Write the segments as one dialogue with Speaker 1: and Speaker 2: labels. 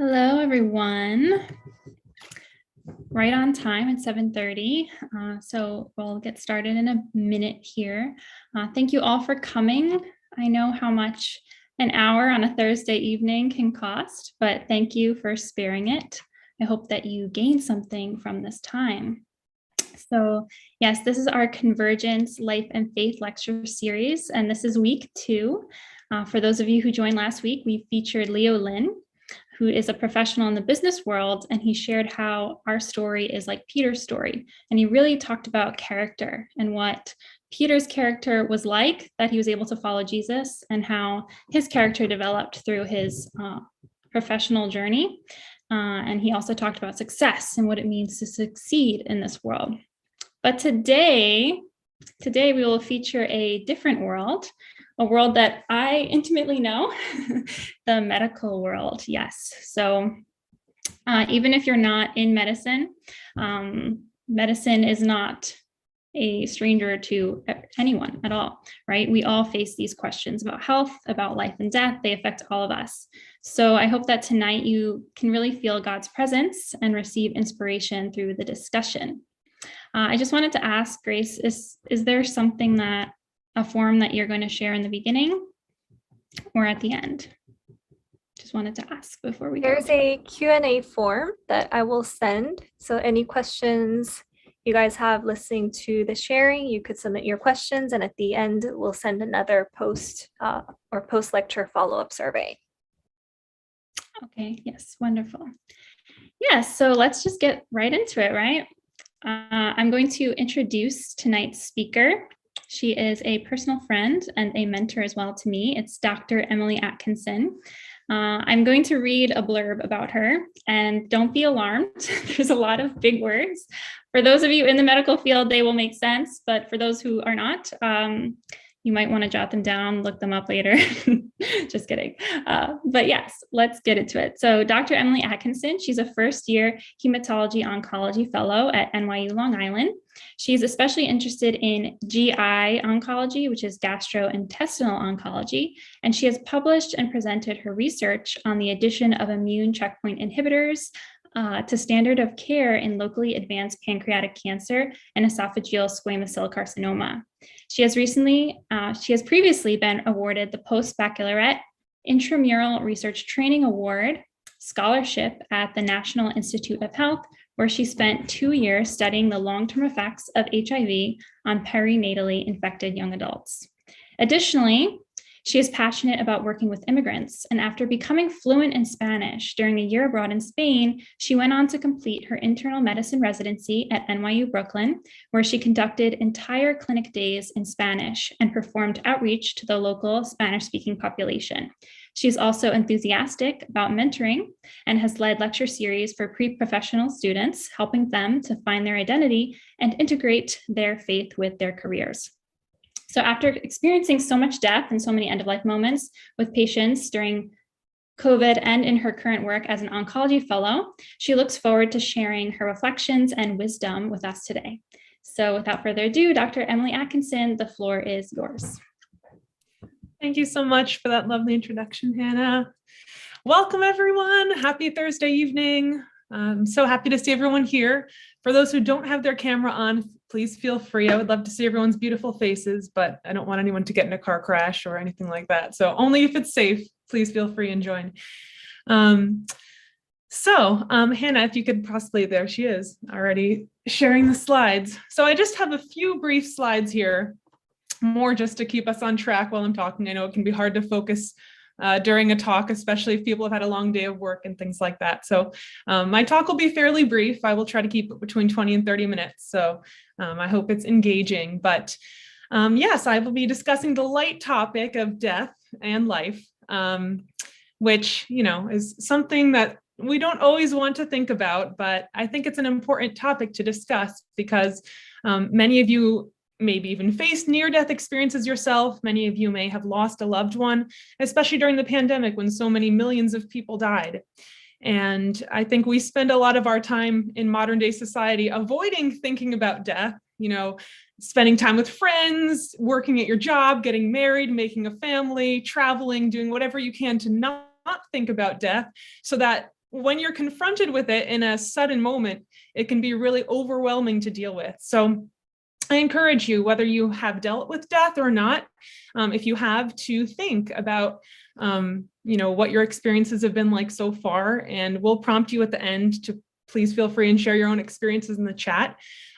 Speaker 1: Hello, everyone. Right on time at 7:30. So we'll get started in a minute here. Thank you all for coming. I know how much an hour on a Thursday evening can cost, but thank you for sparing it. I hope that you gain something from this time. So yes, this is our Convergence Life and Faith lecture series, and this is week 2. For those of you who joined last week, we featured Leo Lin, who is a professional in the business world, and he shared how our story is like Peter's story. And he really talked about character and what Peter's character was like, that he was able to follow Jesus, and how his character developed through his professional journey. And he also talked about success and what it means to succeed in this world. But today we will feature a different world, a world that I intimately know, the medical world. Yes. So even if you're not in medicine, medicine is not a stranger to anyone at all, right? We all face these questions about health, about life and death. They affect all of us. So I hope that tonight you can really feel God's presence and receive inspiration through the discussion. I just wanted to ask, Grace, is there something a form that you're going to share in the beginning or at the end? Just wanted to ask before we
Speaker 2: There's a Q&A form that I will send. So any questions you guys have listening to the sharing, you could submit your questions, and at the end, we'll send another post-lecture follow-up survey.
Speaker 1: Okay, yes, wonderful. Yes, so let's just get right into it, right? I'm going to introduce tonight's speaker. She is a personal friend and a mentor as well to me. It's Dr. Emily Atkinson. I'm going to read a blurb about her, and don't be alarmed. There's a lot of big words. For those of you in the medical field, they will make sense, but for those who are not, you might want to jot them down, look them up later. Just kidding. But yes, let's get into it. So Dr. Emily Atkinson, she's a first-year hematology oncology fellow at NYU Long Island. She's especially interested in GI oncology, which is gastrointestinal oncology, and she has published and presented her research on the addition of immune checkpoint inhibitors to standard of care in locally advanced pancreatic cancer and esophageal squamous cell carcinoma. She has previously been awarded the Post-Baccalaureate Intramural Research Training Award scholarship at the National Institute of Health, where she spent 2 years studying the long-term effects of HIV on perinatally infected young adults. Additionally, she is passionate about working with immigrants, and after becoming fluent in Spanish during a year abroad in Spain, she went on to complete her internal medicine residency at NYU Brooklyn, where she conducted entire clinic days in Spanish and performed outreach to the local Spanish-speaking population. She's also enthusiastic about mentoring and has led lecture series for pre-professional students, helping them to find their identity and integrate their faith with their careers. So after experiencing so much death and so many end-of-life moments with patients during COVID and in her current work as an oncology fellow, she looks forward to sharing her reflections and wisdom with us today. So without further ado, Dr. Emily Atkinson, the floor is yours.
Speaker 3: Thank you so much for that lovely introduction, Hannah. Welcome, everyone. Happy Thursday evening. I'm so happy to see everyone here. For those who don't have their camera on, please feel free. I would love to see everyone's beautiful faces, but I don't want anyone to get in a car crash or anything like that. So only if it's safe, please feel free and join. Hannah, if you could possibly, there she is, already sharing the slides. So I just have a few brief slides here, more just to keep us on track while I'm talking. I know it can be hard to focus during a talk, especially if people have had a long day of work and things like that. So my talk will be fairly brief. I will try to keep it between 20 and 30 minutes. So I hope it's engaging. But yes, I will be discussing the light topic of death and life, which, is something that we don't always want to think about, but I think it's an important topic to discuss because many of you maybe even faced near-death experiences yourself. Many of you may have lost a loved one, especially during the pandemic when so many millions of people died. And I think we spend a lot of our time in modern day society avoiding thinking about death, spending time with friends, working at your job, getting married, making a family, traveling, doing whatever you can to not think about death so that when you're confronted with it in a sudden moment, it can be really overwhelming to deal with. So I encourage you, whether you have dealt with death or not, if you have, to think about, what your experiences have been like so far, and we'll prompt you at the end to please feel free and share your own experiences in the chat.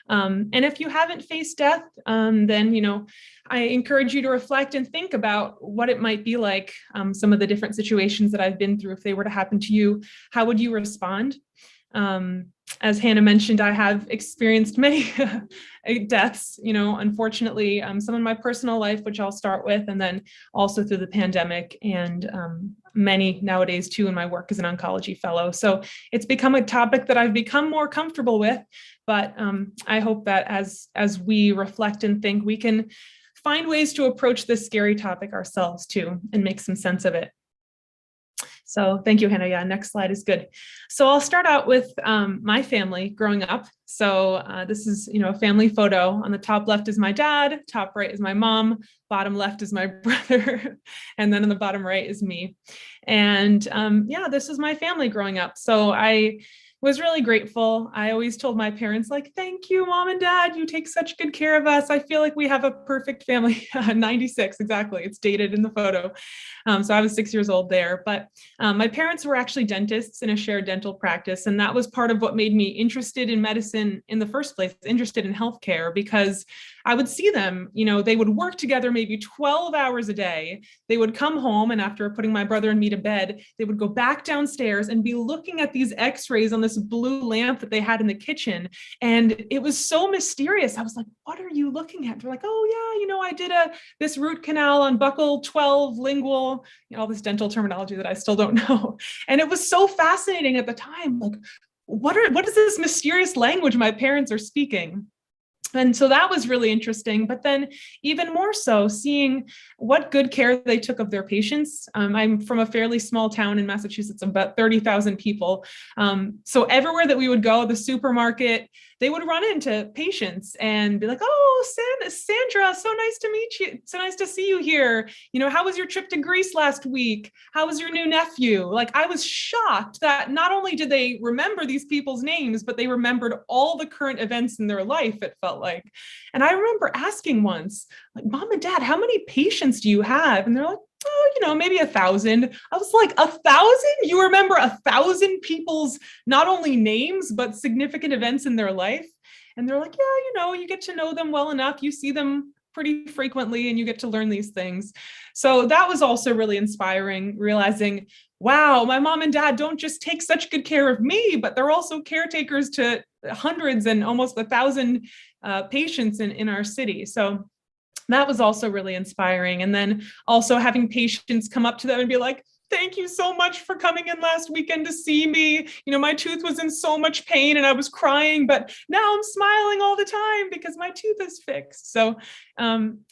Speaker 3: And if you haven't faced death, then, I encourage you to reflect and think about what it might be like, some of the different situations that I've been through. If they were to happen to you, how would you respond? As Hannah mentioned, I have experienced many deaths, unfortunately, some in my personal life, which I'll start with, and then also through the pandemic, and many nowadays too in my work as an oncology fellow. So it's become a topic that I've become more comfortable with, but I hope that as we reflect and think, we can find ways to approach this scary topic ourselves too, and make some sense of it. So thank you, Hannah. Yeah, next slide is good. So I'll start out with my family growing up. So this is, a family photo. On the top left is my dad, top right is my mom, bottom left is my brother, and then on the bottom right is me. And yeah, this is my family growing up. So I was really grateful. I always told my parents, like, thank you, mom and dad, you take such good care of us. I feel like we have a perfect family. 96, exactly. It's dated in the photo. So I was 6 years old there, but my parents were actually dentists in a shared dental practice. And that was part of what made me interested in medicine in the first place, interested in healthcare, because I would see them, they would work together maybe 12 hours a day. They would come home, and after putting my brother and me to bed, they would go back downstairs and be looking at these x-rays on this blue lamp that they had in the kitchen. And it was so mysterious. I was like, what are you looking at? They're like, oh yeah, I did this root canal on buccal 12 lingual, all this dental terminology that I still don't know. And it was so fascinating at the time. Like, what is this mysterious language my parents are speaking? And so that was really interesting. But then even more so, seeing what good care they took of their patients. I'm from a fairly small town in Massachusetts, about 30,000 people. So everywhere that we would go, the supermarket, they would run into patients and be like, oh, Sandra, so nice to meet you. So nice to see you here. How was your trip to Greece last week? How was your new nephew? Like, I was shocked that not only did they remember these people's names, but they remembered all the current events in their life, it felt like. And I remember asking once, like, mom and dad, how many patients do you have? And they're like, oh, maybe 1,000. I was like, 1,000? You remember 1,000 people's not only names, but significant events in their life? And they're like, yeah, you get to know them well enough. You see them pretty frequently and you get to learn these things. So that was also really inspiring, realizing, wow, my mom and dad don't just take such good care of me, but they're also caretakers to hundreds and almost 1,000 patients in our city. So that was also really inspiring. And then also having patients come up to them and be like, thank you so much for coming in last weekend to see me. My tooth was in so much pain and I was crying, but now I'm smiling all the time because my tooth is fixed. So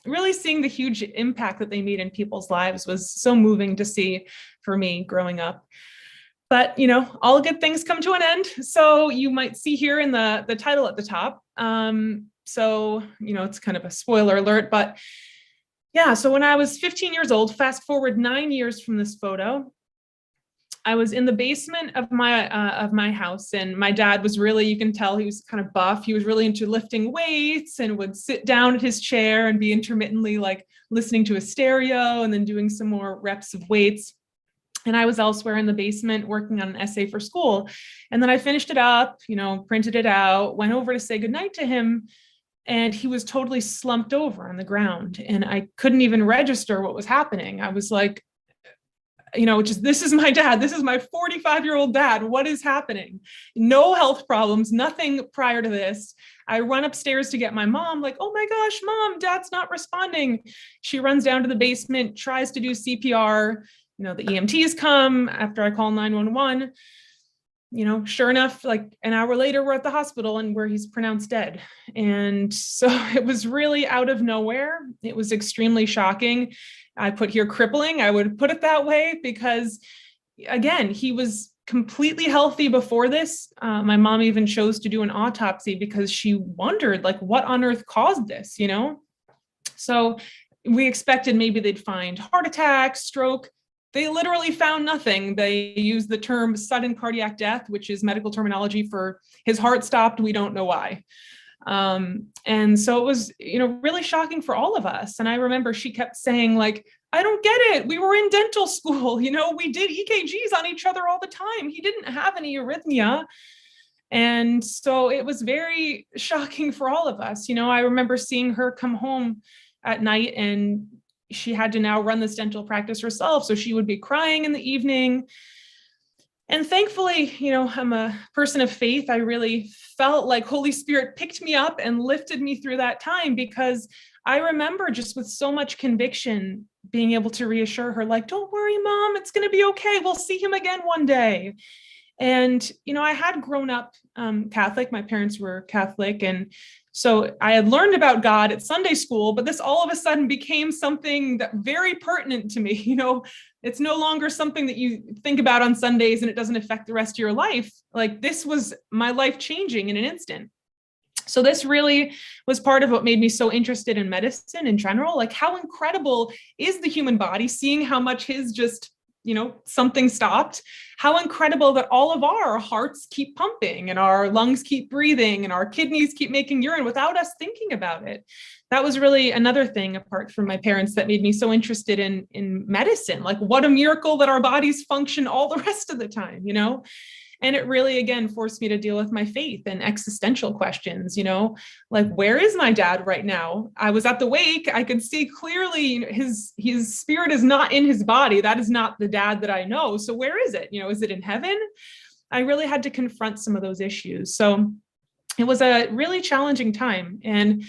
Speaker 3: really seeing the huge impact that they made in people's lives was so moving to see for me growing up. But, all good things come to an end. So you might see here in the title at the top. So, it's kind of a spoiler alert, but yeah, so when I was 15 years old, fast forward 9 years from this photo, I was in the basement of my house, and my dad was really, you can tell he was kind of buff. He was really into lifting weights and would sit down at his chair and be intermittently like listening to a stereo and then doing some more reps of weights. And I was elsewhere in the basement working on an essay for school. And then I finished it up, printed it out, went over to say goodnight to him. And he was totally slumped over on the ground. And I couldn't even register what was happening. I was like, this is my dad. This is my 45-year-old dad. What is happening? No health problems, nothing prior to this. I run upstairs to get my mom, like, oh my gosh, mom, dad's not responding. She runs down to the basement, tries to do CPR. The EMTs come after I call 911. Sure enough, like an hour later, we're at the hospital and where he's pronounced dead. And so it was really out of nowhere. It was extremely shocking. I put here crippling. I would put it that way because, again, he was completely healthy before this. My mom even chose to do an autopsy because she wondered, like, what on earth caused this, So we expected maybe they'd find heart attack, stroke. they literally found nothing. They used the term sudden cardiac death, which is medical terminology for his heart stopped. We don't know why. And so it was, really shocking for all of us. And I remember she kept saying, like, I don't get it. We were in dental school, we did EKGs on each other all the time. He didn't have any arrhythmia. And so it was very shocking for all of us. I remember seeing her come home at night, and she had to now run this dental practice herself. So she would be crying in the evening. And thankfully, I'm a person of faith. I really felt like Holy Spirit picked me up and lifted me through that time, because I remember just with so much conviction being able to reassure her, like, don't worry, Mom, it's going to be okay. We'll see him again one day. And, I had grown up Catholic. My parents were Catholic. And so I had learned about God at Sunday school, but this all of a sudden became something that very pertinent to me. It's no longer something that you think about on Sundays and it doesn't affect the rest of your life. Like, this was my life changing in an instant. So this really was part of what made me so interested in medicine in general. Like, how incredible is the human body, seeing how much his just something stopped, how incredible that all of our hearts keep pumping and our lungs keep breathing and our kidneys keep making urine without us thinking about it. That was really another thing, apart from my parents, that made me so interested in medicine. Like, what a miracle that our bodies function all the rest of the time, And it really, again, forced me to deal with my faith and existential questions, like, where is my dad right now? I was at the wake. I could see clearly his spirit is not in his body. That is not the dad that I know. So where is it? Is it in heaven? I really had to confront some of those issues. So it was a really challenging time. And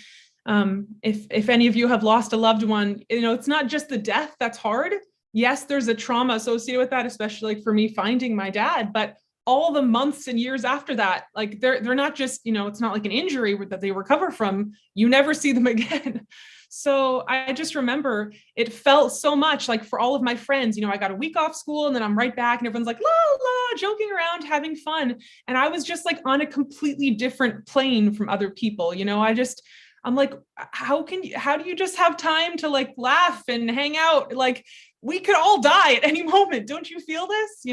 Speaker 3: if any of you have lost a loved one, it's not just the death that's hard. Yes, there's a trauma associated with that, especially like for me finding my dad, but all the months and years after that, like they're not just, it's not like an injury that they recover from. You never see them again. So I just remember it felt so much like, for all of my friends, I got a week off school and then I'm right back and everyone's like, la, la, joking around, having fun. And I was just like on a completely different plane from other people. I'm like, how do you just have time to like laugh and hang out? Like, we could all die at any moment. Don't you feel this?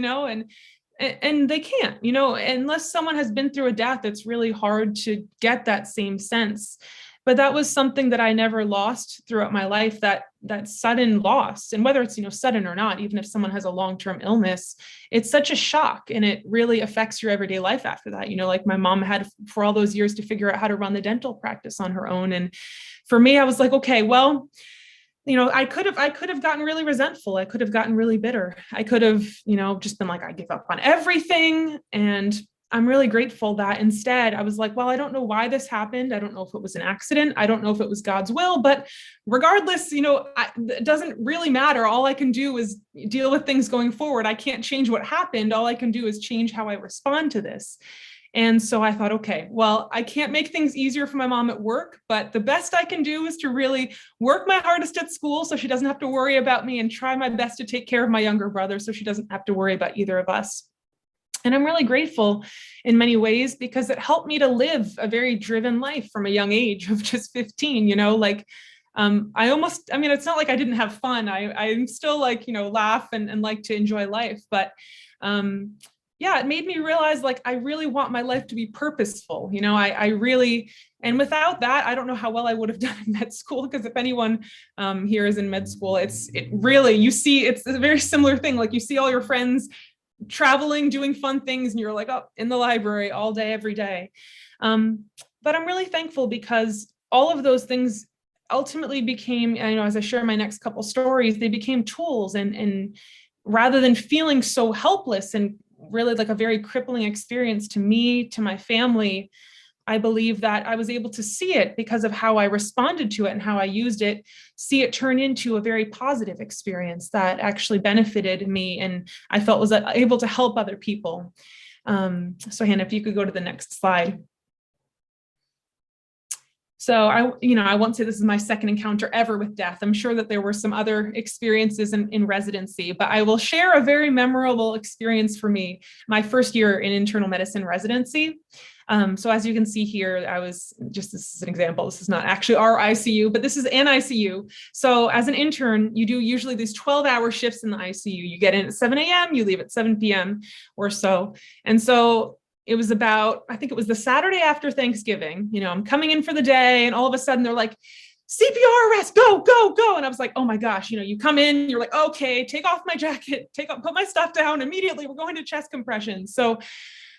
Speaker 3: And they can't, unless someone has been through a death, it's really hard to get that same sense. But that was something that I never lost throughout my life, that sudden loss. And whether it's, sudden or not, even if someone has a long-term illness, it's such a shock, and it really affects your everyday life after that. Like my mom had for all those years to figure out how to run the dental practice on her own. And for me, I was like, okay, well, I could have gotten really resentful. I could have gotten really bitter. I could have, just been like, I give up on everything. And I'm really grateful that instead I was like, well, I don't know why this happened. I don't know if it was an accident. I don't know if it was God's will, but regardless, it doesn't really matter. All I can do is deal with things going forward. I can't change what happened. All I can do is change how I respond to this. And so I thought, okay, well, I can't make things easier for my mom at work, but the best I can do is to really work my hardest at school so she doesn't have to worry about me, and try my best to take care of my younger brother so she doesn't have to worry about either of us. And I'm really grateful in many ways, because it helped me to live a very driven life from a young age of just 15, it's not like I didn't have fun. I'm still like, laugh and like to enjoy life, but it made me realize, like, I really want my life to be purposeful. I really, and without that, I don't know how well I would have done in med school, because if anyone here is in med school, it's a very similar thing. Like, you see all your friends traveling, doing fun things, and you're like, oh, in the library all day, every day. But I'm really thankful, because all of those things ultimately became, as I share my next couple stories, they became tools, and rather than feeling so helpless and really like a very crippling experience to me, to my family, I believe that I was able to see it, because of how I responded to it and how I used it, see it turn into a very positive experience that actually benefited me, and I felt was able to help other people. So Hannah, if you could go to the next slide. So I won't say this is my second encounter ever with death. I'm sure that there were some other experiences in residency, but I will share a very memorable experience for me, my first year in internal medicine residency. So as you can see here, this is an example, this is not actually our ICU, but this is an ICU. So as an intern, you do usually these 12-hour shifts in the ICU. You get in at 7 a.m., you leave at 7 p.m. or so. And so it was I think it was the Saturday after Thanksgiving, I'm coming in for the day, and all of a sudden they're like, CPR arrest, go, go, go. And I was like, oh my gosh, you come in, you're like, okay, take off my jacket, put my stuff down immediately. We're going to chest compression. So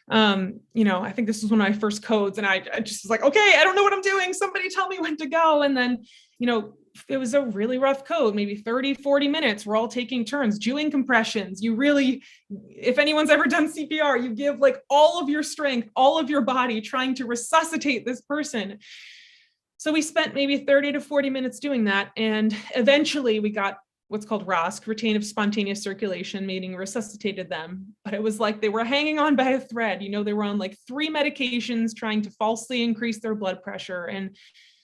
Speaker 3: I think this was one of my first codes, and I just was like, okay, I don't know what I'm doing. Somebody tell me when to go. And then, it was a really rough code, maybe 30, 40 minutes. We're all taking turns doing compressions. You really, if anyone's ever done CPR, you give like all of your strength, all of your body trying to resuscitate this person. So we spent maybe 30 to 40 minutes doing that. And eventually we got what's called ROSC, retentive spontaneous circulation, meaning resuscitated them. But it was like they were hanging on by a thread. They were on like 3 medications trying to falsely increase their blood pressure. And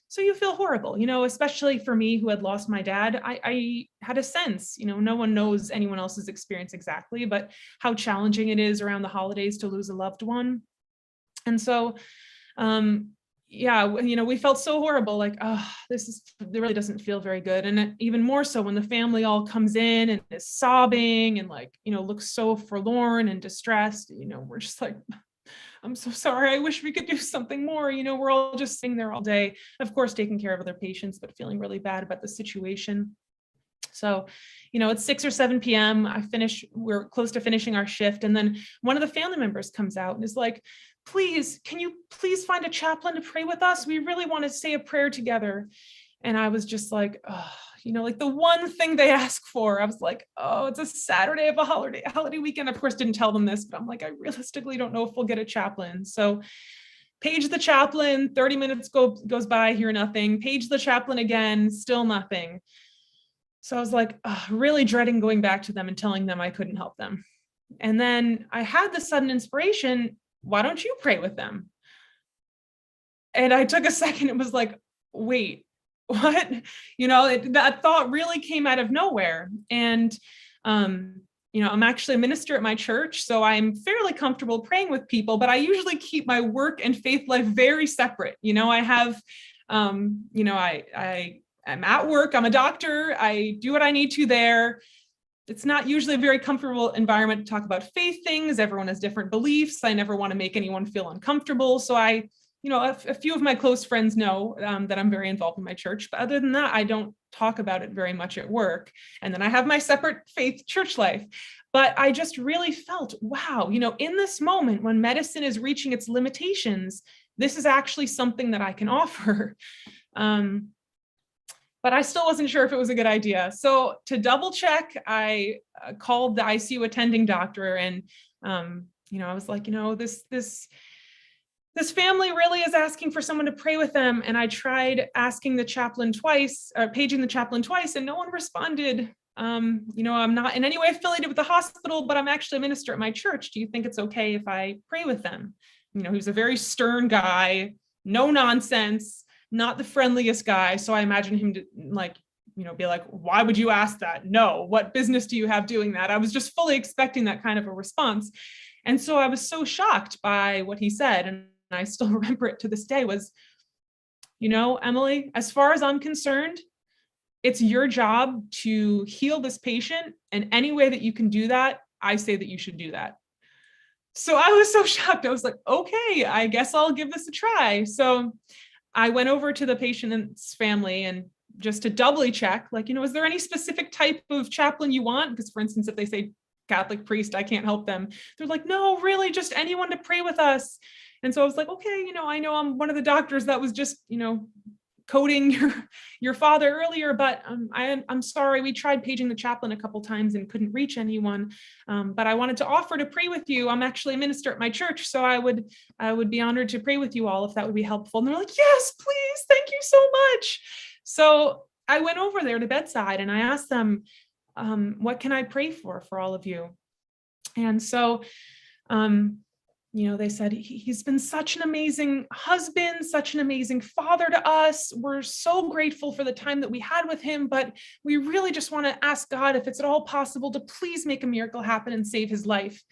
Speaker 3: so you feel horrible, especially for me who had lost my dad. I had a sense, no one knows anyone else's experience exactly, but how challenging it is around the holidays to lose a loved one. And so, we felt so horrible, like, oh, it really doesn't feel very good. And even more so when the family all comes in and is sobbing and like, looks so forlorn and distressed, we're just like, I'm so sorry. I wish we could do something more. We're all just sitting there all day, of course, taking care of other patients, but feeling really bad about the situation. So, it's 6 or 7 p.m. We're close to finishing our shift. And then one of the family members comes out and is like, please, can you please find a chaplain to pray with us? We really want to say a prayer together. And I was just like, oh, like the one thing they ask for, I was like, oh, it's a Saturday of a holiday weekend. Of course, didn't tell them this, but I'm like, I realistically don't know if we'll get a chaplain. So page the chaplain, 30 minutes goes by, hear nothing. Page the chaplain again, still nothing. So I was like, really dreading going back to them and telling them I couldn't help them. And then I had the sudden inspiration, why don't you pray with them? And I took a second, it was like, wait, what? That thought really came out of nowhere. And, I'm actually a minister at my church, so I'm fairly comfortable praying with people, but I usually keep my work and faith life very separate. I have, I'm at work, I'm a doctor, I do what I need to there. It's not usually a very comfortable environment to talk about faith things. Everyone has different beliefs. I never want to make anyone feel uncomfortable. So a few of my close friends know that I'm very involved in my church, but other than that, I don't talk about it very much at work. And then I have my separate faith church life. But I just really felt, wow, in this moment when medicine is reaching its limitations, this is actually something that I can offer. But I still wasn't sure if it was a good idea. So to double check, I called the ICU attending doctor, and I was like, this family really is asking for someone to pray with them. And I tried asking the chaplain twice, paging the chaplain twice, and no one responded. I'm not in any way affiliated with the hospital, but I'm actually a minister at my church. Do you think it's okay if I pray with them? He was a very stern guy, no nonsense, not the friendliest guy. So I imagine him to be like, why would you ask that? No, what business do you have doing that? I was just fully expecting that kind of a response. And so I was so shocked by what he said. And I still remember it to this day was, Emily, as far as I'm concerned, it's your job to heal this patient. And any way that you can do that, I say that you should do that. So I was so shocked. I was like, okay, I guess I'll give this a try. So I went over to the patient's family and just to doubly check, is there any specific type of chaplain you want? Because for instance, if they say Catholic priest, I can't help them. They're like, no, really, just anyone to pray with us. And so I was like, okay, I know I'm one of the doctors that was just, coding your father earlier, but I'm sorry, we tried paging the chaplain a couple times and couldn't reach anyone. But I wanted to offer to pray with you. I'm actually a minister at my church, so I would be honored to pray with you all if that would be helpful. And they're like, yes, please, thank you so much. So I went over there to bedside and I asked them, what can I pray for all of you? And so they said, he's been such an amazing husband, such an amazing father to us. We're so grateful for the time that we had with him, but we really just want to ask God if it's at all possible to please make a miracle happen and save his life.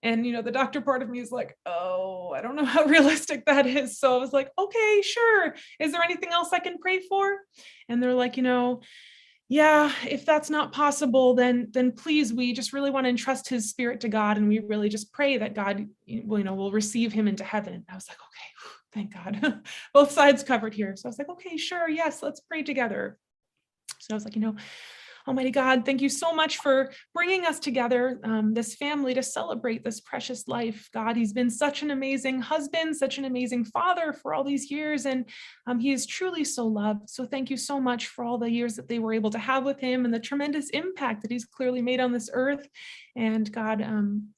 Speaker 3: And, the doctor part of me is like, oh, I don't know how realistic that is. So I was like, okay, sure. Is there anything else I can pray for? And they're like, yeah, if that's not possible, then please, we just really want to entrust his spirit to God. And we really just pray that God, will receive him into heaven. I was like, okay, thank God. Both sides covered here. So I was like, okay, sure. Yes, let's pray together. So I was like, Almighty God, thank you so much for bringing us together, this family, to celebrate this precious life. God, he's been such an amazing husband, such an amazing father for all these years, and he is truly so loved. So thank you so much for all the years that they were able to have with him and the tremendous impact that he's clearly made on this earth. And God,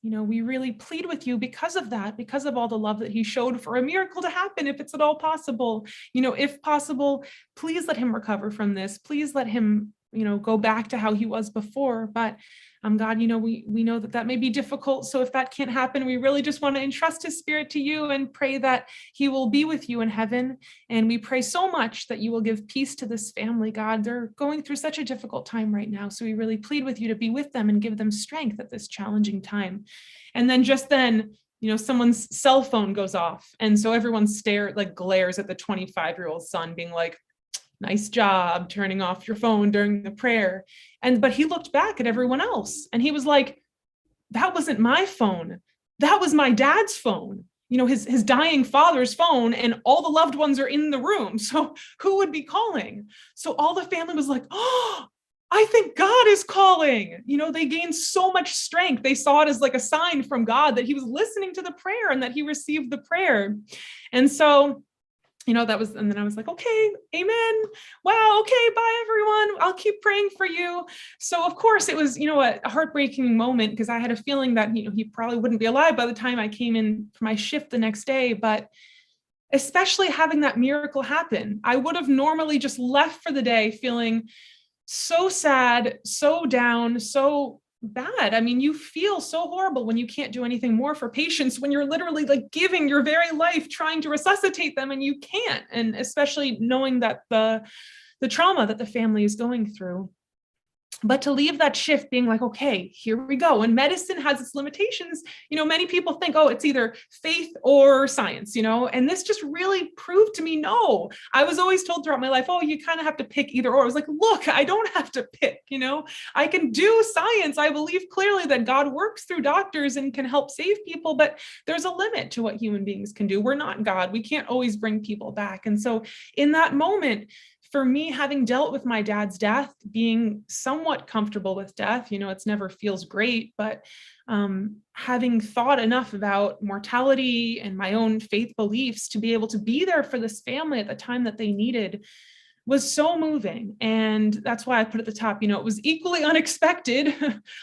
Speaker 3: we really plead with you because of that, because of all the love that he showed, for a miracle to happen, if it's at all possible. If possible, please let him recover from this. Please let him go back to how he was before. But God, we know that may be difficult. So if that can't happen, we really just want to entrust his spirit to you and pray that he will be with you in heaven. And we pray so much that you will give peace to this family, God. They're going through such a difficult time right now. So we really plead with you to be with them and give them strength at this challenging time. And then someone's cell phone goes off. And so everyone glares at the 25-year-old son, being like, nice job turning off your phone during the prayer. But he looked back at everyone else and he was like, that wasn't my phone. That was my dad's phone, his dying father's phone, and all the loved ones are in the room. So who would be calling? So all the family was like, oh, I think God is calling. They gained so much strength. They saw it as like a sign from God that he was listening to the prayer and that he received the prayer. And so and then I was like, okay, amen. Wow. Okay. Bye everyone. I'll keep praying for you. So of course it was, a heartbreaking moment, because I had a feeling that, he probably wouldn't be alive by the time I came in for my shift the next day. But especially having that miracle happen, I would have normally just left for the day feeling so sad, so down, so bad. I mean, you feel so horrible when you can't do anything more for patients, when you're literally giving your very life trying to resuscitate them and you can't. And especially knowing that the trauma that the family is going through. But to leave that shift being like, okay, here we go. And medicine has its limitations. Many people think, oh, it's either faith or science, and this just really proved to me, no. I was always told throughout my life, oh, you kind of have to pick either or. I was like, look, I don't have to pick, I can do science. I believe clearly that God works through doctors and can help save people, but there's a limit to what human beings can do. We're not God. We can't always bring people back. And so in that moment, for me, having dealt with my dad's death, being somewhat comfortable with death, it's never feels great, but having thought enough about mortality and my own faith beliefs to be able to be there for this family at the time that they needed was so moving. And that's why I put at the top, it was equally unexpected.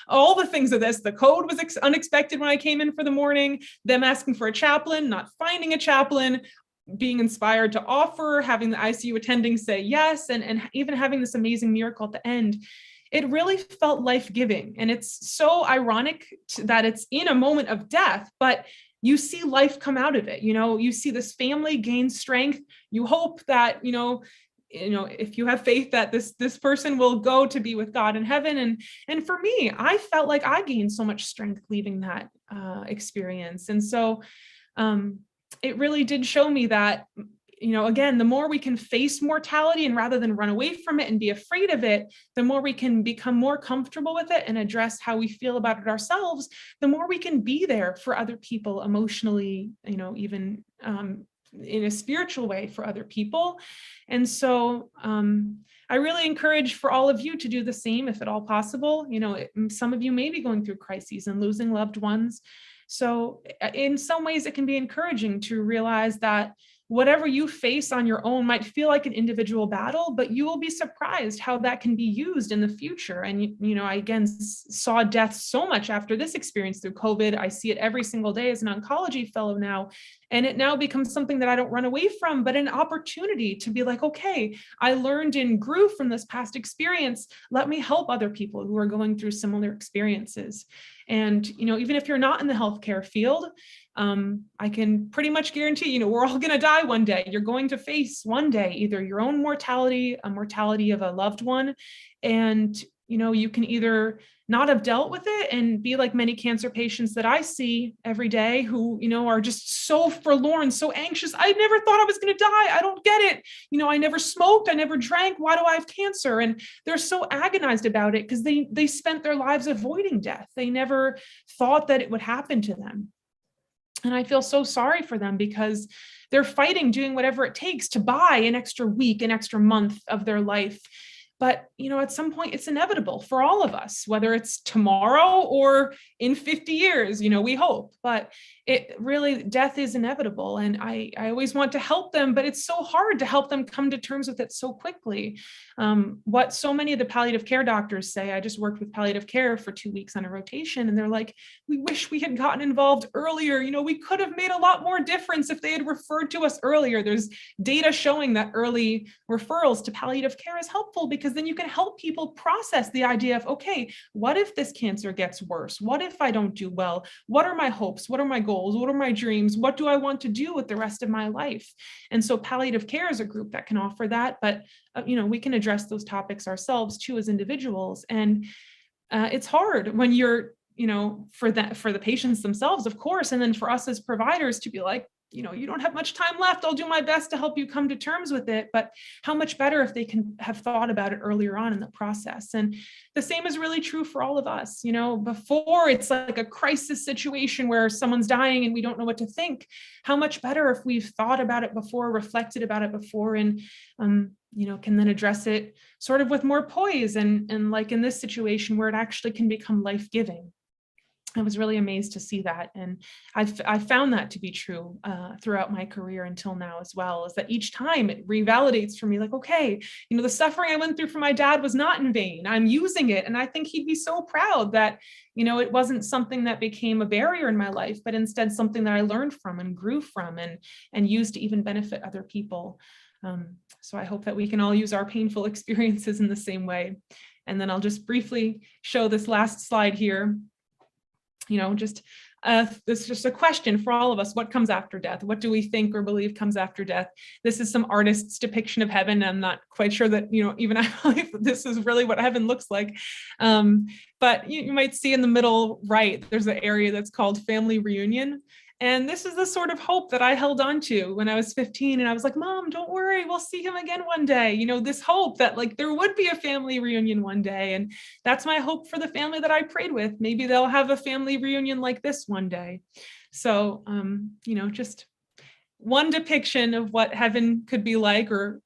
Speaker 3: All the things of this, the code was unexpected when I came in for the morning, them asking for a chaplain, not finding a chaplain, being inspired to offer, having the ICU attending say yes, and even having this amazing miracle at the end. It really felt life-giving. And it's so ironic that it's in a moment of death, but you see life come out of it. You see this family gain strength. You hope that, if you have faith that this person will go to be with God in heaven. And for me, I felt like I gained so much strength leaving that experience. And so it really did show me that, again, the more we can face mortality and rather than run away from it and be afraid of it, the more we can become more comfortable with it and address how we feel about it ourselves, the more we can be there for other people emotionally, even in a spiritual way for other people. And so I really encourage for all of you to do the same if at all possible. Some of you may be going through crises and losing loved ones. So in some ways, it can be encouraging to realize that whatever you face on your own might feel like an individual battle, but you will be surprised how that can be used in the future. And, I again saw death so much after this experience through COVID. I see it every single day as an oncology fellow now. And it now becomes something that I don't run away from, but an opportunity to be like, okay, I learned and grew from this past experience. Let me help other people who are going through similar experiences. And, even if you're not in the healthcare field, I can pretty much guarantee, we're all going to die one day. You're going to face one day either your own mortality, a mortality of a loved one, and you can either not have dealt with it and be like many cancer patients that I see every day who, are just so forlorn, so anxious. I never thought I was going to die. I don't get it. I never smoked. I never drank. Why do I have cancer? And they're so agonized about it because they spent their lives avoiding death. They never thought that it would happen to them. And I feel so sorry for them because they're fighting, doing whatever it takes to buy an extra week, an extra month of their life. But, at some point it's inevitable for all of us, whether it's tomorrow or in 50 years, we hope, but it really, death is inevitable. And I always want to help them, but it's so hard to help them come to terms with it so quickly. What so many of the palliative care doctors say, I just worked with palliative care for 2 weeks on a rotation, and they're like, we wish we had gotten involved earlier. We could have made a lot more difference if they had referred to us earlier. There's data showing that early referrals to palliative care is helpful because then you can help people process the idea of, okay, what if this cancer gets worse? What if I don't do well? What are my hopes? What are my goals? What are my dreams? What do I want to do with the rest of my life? And so palliative care is a group that can offer that, but we can address those topics ourselves too as individuals. And it's hard when you're, for the patients themselves, of course, and then for us as providers to be like, you don't have much time left. I'll do my best to help you come to terms with it. But how much better if they can have thought about it earlier on in the process. And the same is really true for all of us. Before it's like a crisis situation where someone's dying and we don't know what to think. How much better if we've thought about it before, reflected about it before, and can then address it sort of with more poise and like in this situation where it actually can become life-giving. I was really amazed to see that. And I found that to be true throughout my career until now as well, is that each time it revalidates for me, like, okay, the suffering I went through for my dad was not in vain. I'm using it. And I think he'd be so proud that, it wasn't something that became a barrier in my life, but instead something that I learned from and grew from and used to even benefit other people. So I hope that we can all use our painful experiences in the same way. And then I'll just briefly show this last slide here. This is just a question for all of us. What comes after death? What do we think or believe comes after death? This is some artist's depiction of heaven. I'm not quite sure that, even I believe that this is really what heaven looks like. But you might see in the middle right, there's an area that's called family reunion. And this is the sort of hope that I held on to when I was 15. And I was like, Mom, don't worry, we'll see him again one day. This hope that like there would be a family reunion one day. And that's my hope for the family that I prayed with. Maybe they'll have a family reunion like this one day. So, just one depiction of what heaven could be like, or,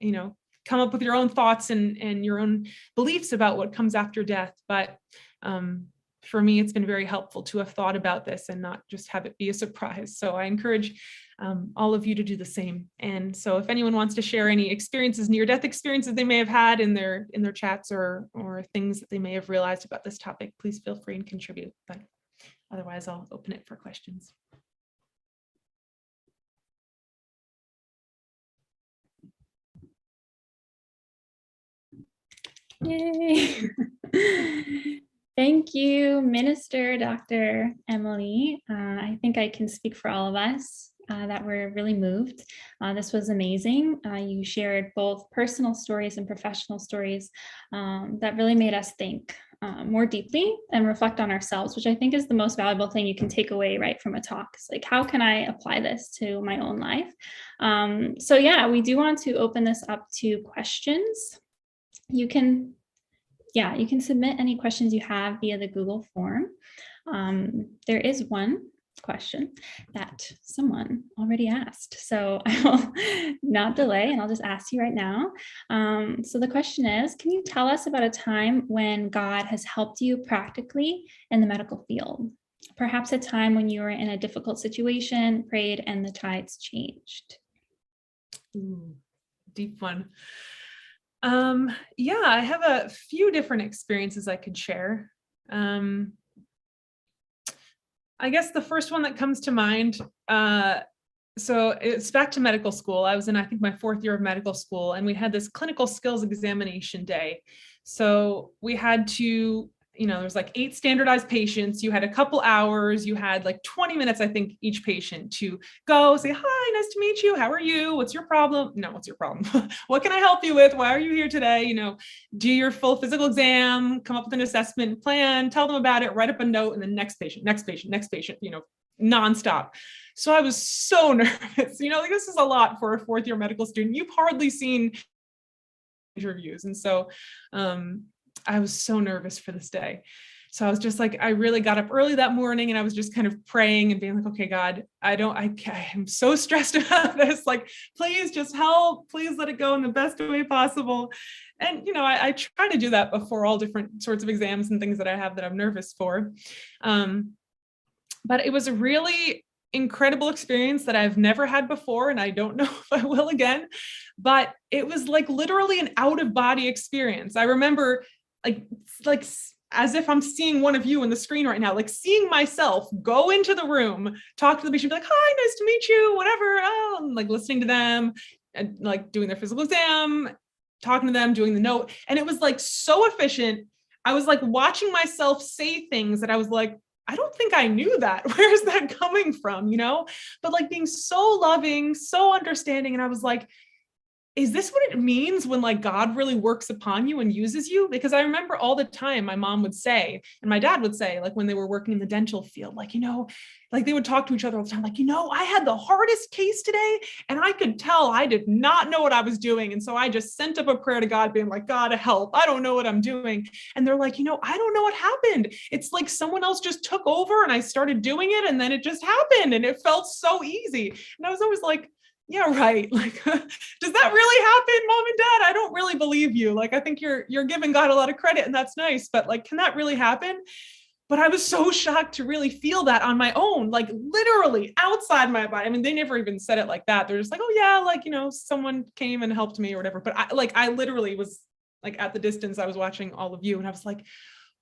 Speaker 3: come up with your own thoughts and your own beliefs about what comes after death. But, for me, it's been very helpful to have thought about this and not just have it be a surprise. So I encourage all of you to do the same. And so if anyone wants to share any experiences, near-death experiences they may have had in their chats or things that they may have realized about this topic, please feel free and contribute. But otherwise, I'll open it for questions.
Speaker 1: Yay. Thank you, Minister Dr. Emily. I think I can speak for all of us that we're really moved. This was amazing. You shared both personal stories and professional stories that really made us think more deeply and reflect on ourselves, which I think is the most valuable thing you can take away right from a talk. It's like, how can I apply this to my own life? So yeah, we do want to open this up to questions. You can submit any questions you have via the Google form. There is one question that someone already asked, so I will not delay and I'll just ask you right now. So the question is, can you tell us about a time when God has helped you practically in the medical field? Perhaps a time when you were in a difficult situation, prayed, and the tides changed.
Speaker 3: Ooh, deep one. Yeah, I have a few different experiences I could share. I guess the first one that comes to mind, so it's back to medical school. I was in, I think, my 4th year of medical school, and we had this clinical skills examination day. So we had to there's like 8 standardized patients. You had a couple hours, you had like 20 minutes, I think, each patient to go say, hi, nice to meet you. How are you? What's your problem? No, what's your problem? What can I help you with? Why are you here today? Do your full physical exam, come up with an assessment plan, tell them about it, write up a note, and then next patient, nonstop. So I was so nervous, like this is a lot for a 4th year medical student. You've hardly seen interviews. And so I was so nervous for this day. So I was just like, I really got up early that morning and I was just kind of praying and being like, okay, God, I'm so stressed about this. Like, please just help, please let it go in the best way possible. And, I try to do that before all different sorts of exams and things that I have that I'm nervous for. But it was a really incredible experience that I've never had before. And I don't know if I will again, but it was like literally an out of body experience. I remember like as if I'm seeing one of you on the screen right now, like seeing myself go into the room, talk to the patient, be like, hi, nice to meet you, whatever. And like listening to them and like doing their physical exam, talking to them, doing the note. And it was like so efficient. I was like watching myself say things that I was like, I don't think I knew that. Where's that coming from? But like being so loving, so understanding. And I was like, is this what it means when like God really works upon you and uses you? Because I remember all the time my mom would say, and my dad would say, like when they were working in the dental field, like, like they would talk to each other all the time, like, I had the hardest case today and I could tell I did not know what I was doing. And so I just sent up a prayer to God being like, God, help. I don't know what I'm doing. And they're like, I don't know what happened. It's like someone else just took over and I started doing it and then it just happened and it felt so easy. And I was always like, yeah, right. Like, does that really happen, Mom and Dad? I don't really believe you. Like, I think you're giving God a lot of credit and that's nice, but like, can that really happen? But I was so shocked to really feel that on my own, like literally outside my body. I mean, they never even said it like that. They're just like, oh yeah, like, someone came and helped me or whatever. But I literally was like at the distance, I was watching all of you and I was like,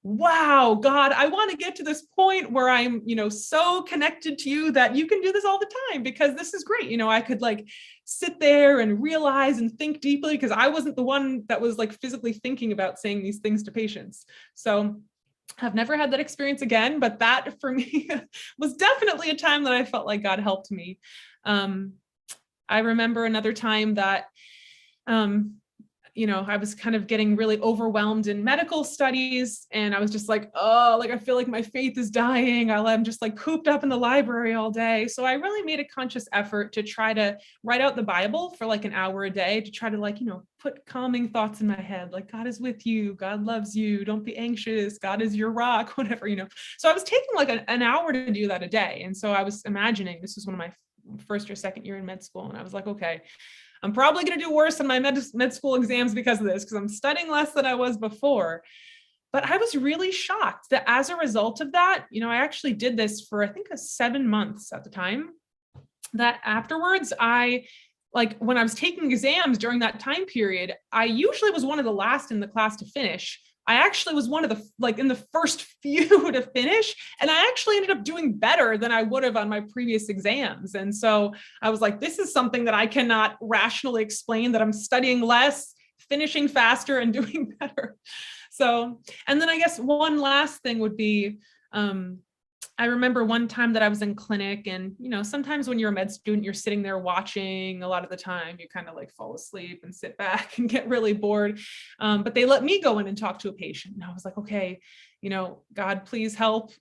Speaker 3: wow, God, I want to get to this point where I'm, so connected to you that you can do this all the time because this is great. I could like sit there and realize and think deeply because I wasn't the one that was like physically thinking about saying these things to patients. So I've never had that experience again, but that for me was definitely a time that I felt like God helped me. I remember another time that, I was kind of getting really overwhelmed in medical studies and I was just like, oh, like, I feel like my faith is dying. I'm just like cooped up in the library all day. So I really made a conscious effort to try to write out the Bible for like an hour a day to try to like, put calming thoughts in my head. Like God is with you. God loves you. Don't be anxious. God is your rock, whatever, So I was taking like an hour to do that a day. And so I was imagining this was one of my first or second year in med school. And I was like, okay, I'm probably going to do worse on my med school exams because of this, because I'm studying less than I was before. But I was really shocked that as a result of that, I actually did this for, I think, 7 months at the time, that afterwards when I was taking exams during that time period, I usually was one of the last in the class to finish. I actually was one of the, in the first few to finish. And I actually ended up doing better than I would have on my previous exams. And so I was like, this is something that I cannot rationally explain, that I'm studying less, finishing faster, and doing better. So, and then I guess one last thing would be, I remember one time that I was in clinic and, sometimes when you're a med student, you're sitting there watching. A lot of the time you kind of like fall asleep and sit back and get really bored. But they let me go in and talk to a patient. And I was like, okay, God, please help.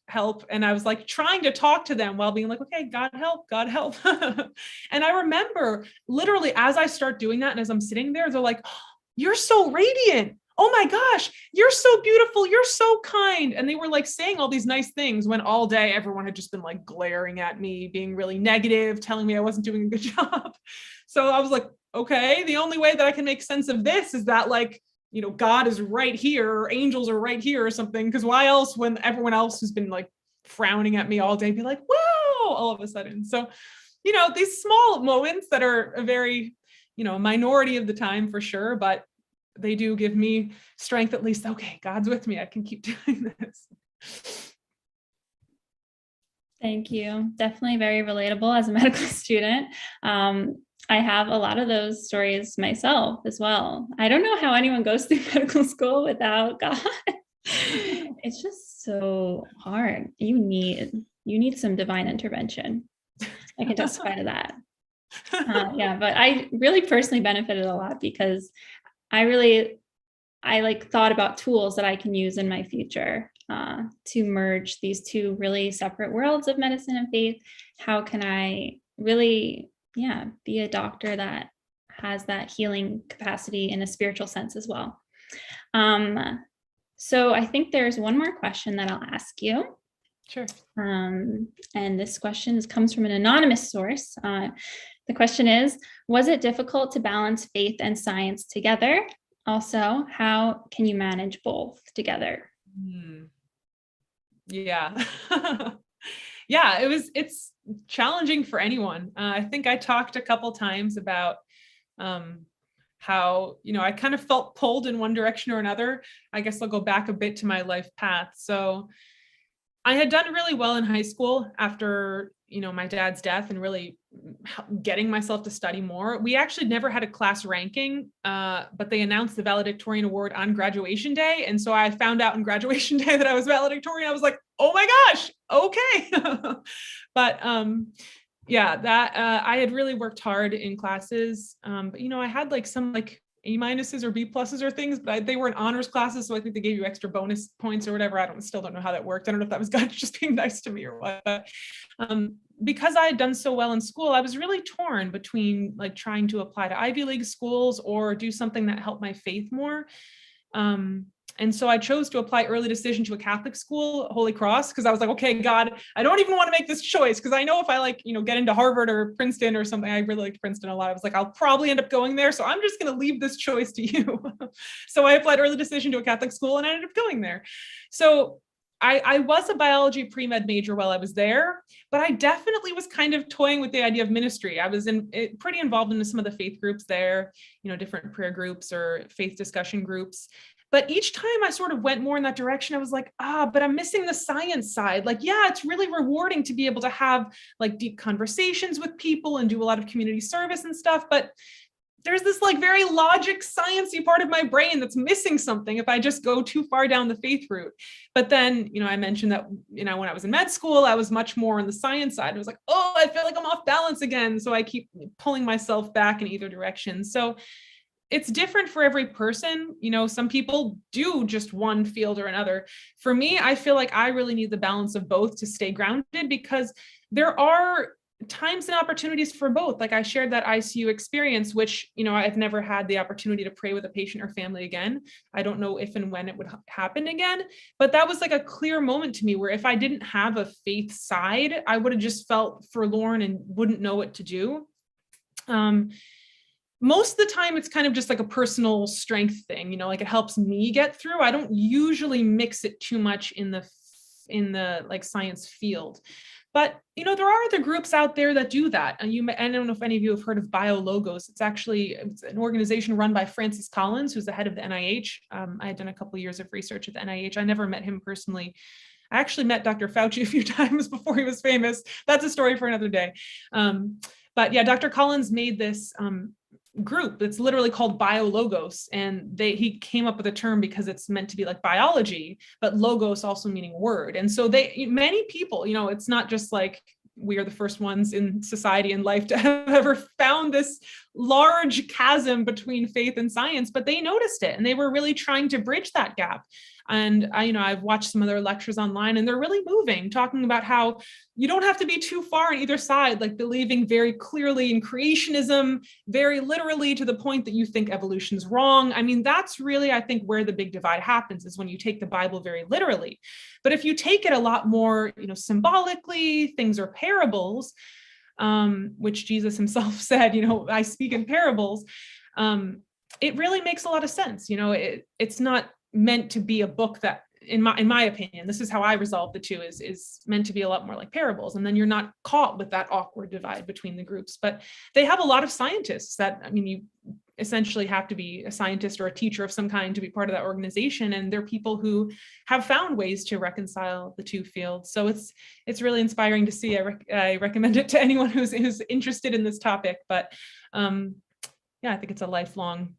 Speaker 3: And I was like trying to talk to them while being like, okay, God help. And I remember literally as I start doing that and as I'm sitting there, they're like, oh, you're so radiant. Oh my gosh, you're so beautiful. You're so kind. And they were like saying all these nice things when all day everyone had just been like glaring at me, being really negative, telling me I wasn't doing a good job. So I was like, okay, the only way that I can make sense of this is that like, God is right here or angels are right here or something. Because why else when everyone else has been like frowning at me all day, be like, wow, all of a sudden. So, these small moments that are a very, minority of the time for sure, but they do give me strength, at least. Okay, God's with me. I can keep doing this.
Speaker 1: Thank you. Definitely very relatable as a medical student. I have a lot of those stories myself as well. I don't know how anyone goes through medical school without God. it's just so hard. You need some divine intervention. I can testify to that. Yeah, but I really personally benefited a lot because I like thought about tools that I can use in my future to merge these two really separate worlds of medicine and faith. How can I really, be a doctor that has that healing capacity in a spiritual sense as well? So I think there's one more question that I'll ask you.
Speaker 3: Sure.
Speaker 1: And this question comes from an anonymous source. The question is, was it difficult to balance faith and science together? Also, how can you manage both together?
Speaker 3: Yeah. Yeah, it's challenging for anyone. I think I talked a couple times about how, I kind of felt pulled in one direction or another. I guess I'll go back a bit to my life path. So I had done really well in high school after, my dad's death and really getting myself to study more. We actually never had a class ranking, but they announced the valedictorian award on graduation day. And so I found out on graduation day that I was valedictorian. I was like, oh my gosh, okay. But I had really worked hard in classes. But, I had like some like A- or B+ or things, but they weren't honors classes. So I think they gave you extra bonus points or whatever. Still don't know how that worked. I don't know if that was God just being nice to me or what, but because I had done so well in school, I was really torn between like trying to apply to Ivy League schools or do something that helped my faith more. And so I chose to apply early decision to a Catholic school, Holy Cross, because I was like, okay, God, I don't even want to make this choice because I know if I get into Harvard or Princeton or something, I really liked Princeton a lot. I was like, I'll probably end up going there. So I'm just going to leave this choice to you. So I applied early decision to a Catholic school and I ended up going there. So I was a biology pre-med major while I was there, but I definitely was kind of toying with the idea of ministry. I was pretty involved in some of the faith groups there, different prayer groups or faith discussion groups. But each time I sort of went more in that direction, I was like, but I'm missing the science side. Like, yeah, it's really rewarding to be able to have like deep conversations with people and do a lot of community service and stuff. But there's this like very logic sciencey part of my brain that's missing something if I just go too far down the faith route. But then, I mentioned that, when I was in med school, I was much more on the science side. I was like, oh, I feel like I'm off balance again. So I keep pulling myself back in either direction. So it's different for every person. Some people do just one field or another. For me, I feel like I really need the balance of both to stay grounded because there are times and opportunities for both. Like I shared that ICU experience, which, I've never had the opportunity to pray with a patient or family again. I don't know if and when it would happen again, but that was like a clear moment to me where if I didn't have a faith side, I would have just felt forlorn and wouldn't know what to do. Most of the time it's kind of just like a personal strength thing, like it helps me get through. I don't usually mix it too much in the like science field. But, there are other groups out there that do that. And I don't know if any of you have heard of BioLogos. It's an organization run by Francis Collins, who's the head of the NIH. I had done a couple of years of research at the NIH. I never met him personally. I actually met Dr. Fauci a few times before he was famous. That's a story for another day. But yeah, Dr. Collins made this group that's literally called BioLogos, and he came up with a term because it's meant to be like biology, but logos also meaning word. And so many people, it's not just like we are the first ones in society and life to have ever found this large chasm between faith and science, but they noticed it and they were really trying to bridge that gap. And I've watched some other lectures online and they're really moving, talking about how you don't have to be too far on either side, like believing very clearly in creationism, very literally to the point that you think evolution's wrong. I mean, that's really, I think, where the big divide happens is when you take the Bible very literally. But if you take it a lot more, symbolically, things are parables, which Jesus himself said, I speak in parables. It really makes a lot of sense. It's not meant to be a book that, in my opinion, this is how I resolve the two, is meant to be a lot more like parables. And then you're not caught with that awkward divide between the groups. But they have a lot of scientists you essentially have to be a scientist or a teacher of some kind to be part of that organization. And they're people who have found ways to reconcile the two fields. So it's really inspiring to see. I recommend it to anyone who's interested in this topic. But I think it's a lifelong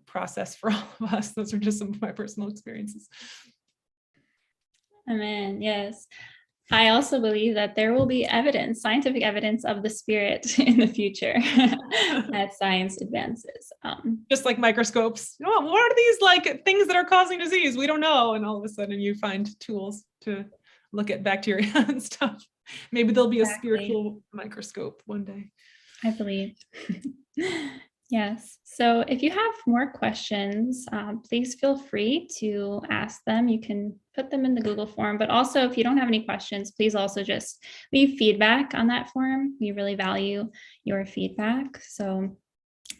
Speaker 3: process for all of us. Those are just some of my personal experiences.
Speaker 1: Amen. Yes. I also believe that there will be evidence, scientific evidence of the spirit in the future as science advances.
Speaker 3: Just like microscopes. Oh, what are these like things that are causing disease? We don't know. And all of a sudden you find tools to look at bacteria and stuff. Maybe there'll be a spiritual microscope one day.
Speaker 1: I believe. Yes. So if you have more questions, please feel free to ask them. You can put them in the Google form, but also if you don't have any questions, please also just leave feedback on that form. We really value your feedback. So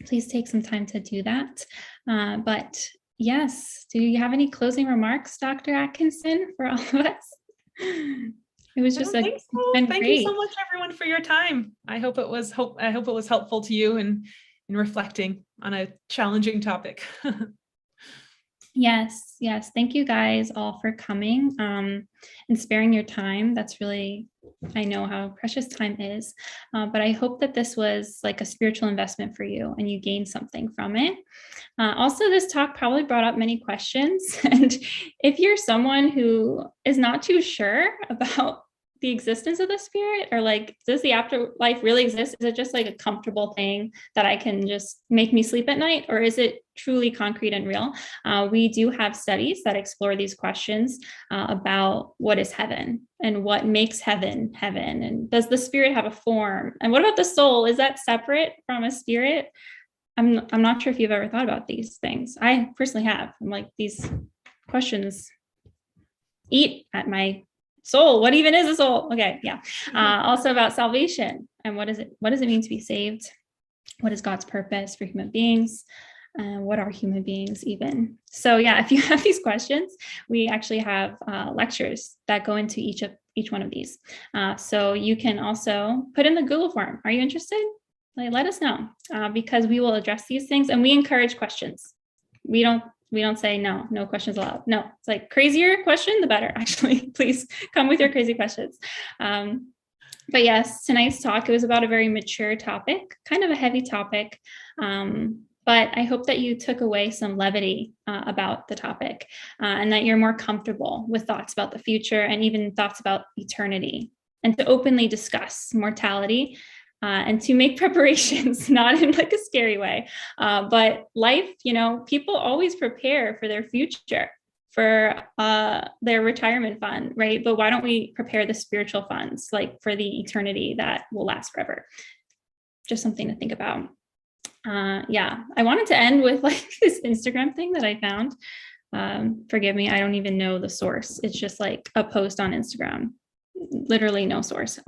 Speaker 1: please take some time to do that. But yes, do you have any closing remarks, Dr. Atkinson, for all of us? It was just
Speaker 3: Thank you so much, everyone, for your time. I hope it was helpful to you in reflecting on a challenging topic.
Speaker 1: Yes. Thank you guys all for coming and sparing your time. That's really, I know how precious time is, but I hope that this was like a spiritual investment for you and you gained something from it. Also, this talk probably brought up many questions. And if you're someone who is not too sure about the existence of the spirit, or like, does the afterlife really exist? Is it just like a comfortable thing that I can just make me sleep at night? Or is it truly concrete and real? We do have studies that explore these questions about what is heaven and what makes heaven heaven. And does the spirit have a form? And what about the soul? Is that separate from a spirit? I'm not sure if you've ever thought about these things. I personally have. I'm like, these questions eat at my soul. What even is a soul? Okay, yeah. Also about salvation and what does it mean to be saved? What is God's purpose for human beings? What are human beings even? So yeah, if you have these questions, we actually have lectures that go into each one of these. So you can also put in the Google form. Are you interested? Like, let us know because we will address these things and we encourage questions. We don't say no questions allowed. No, it's like crazier question, the better, actually. Please come with your crazy questions. But yes, tonight's talk, it was about a very mature topic, kind of a heavy topic. But I hope that you took away some levity about the topic and that you're more comfortable with thoughts about the future and even thoughts about eternity, and to openly discuss mortality and to make preparations, not in like a scary way, but life, people always prepare for their future, for their retirement fund, right? But why don't we prepare the spiritual funds, like for the eternity that will last forever? Just something to think about. Yeah, I wanted to end with like this Instagram thing that I found. Forgive me, I don't even know the source. It's just like a post on Instagram, literally no source.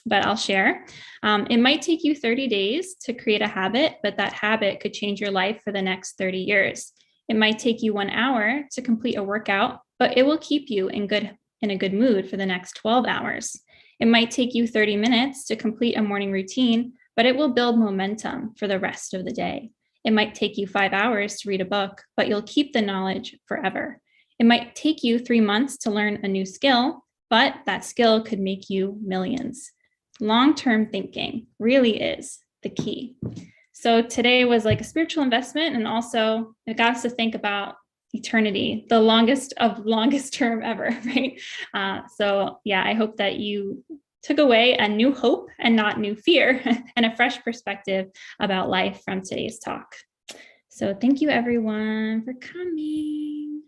Speaker 1: But I'll share. It might take you 30 days to create a habit, but that habit could change your life for the next 30 years. It might take you 1 hour to complete a workout, but it will keep you in a good mood for the next 12 hours. It might take you 30 minutes to complete a morning routine, but it will build momentum for the rest of the day. It might take you 5 hours to read a book, but you'll keep the knowledge forever. It might take you 3 months to learn a new skill, but that skill could make you millions. Long-term thinking really is the key. So today was like a spiritual investment, and also it got us to think about eternity, the longest term ever, right? So yeah, I hope that you took away a new hope and not new fear and a fresh perspective about life from today's talk. So thank you everyone for coming.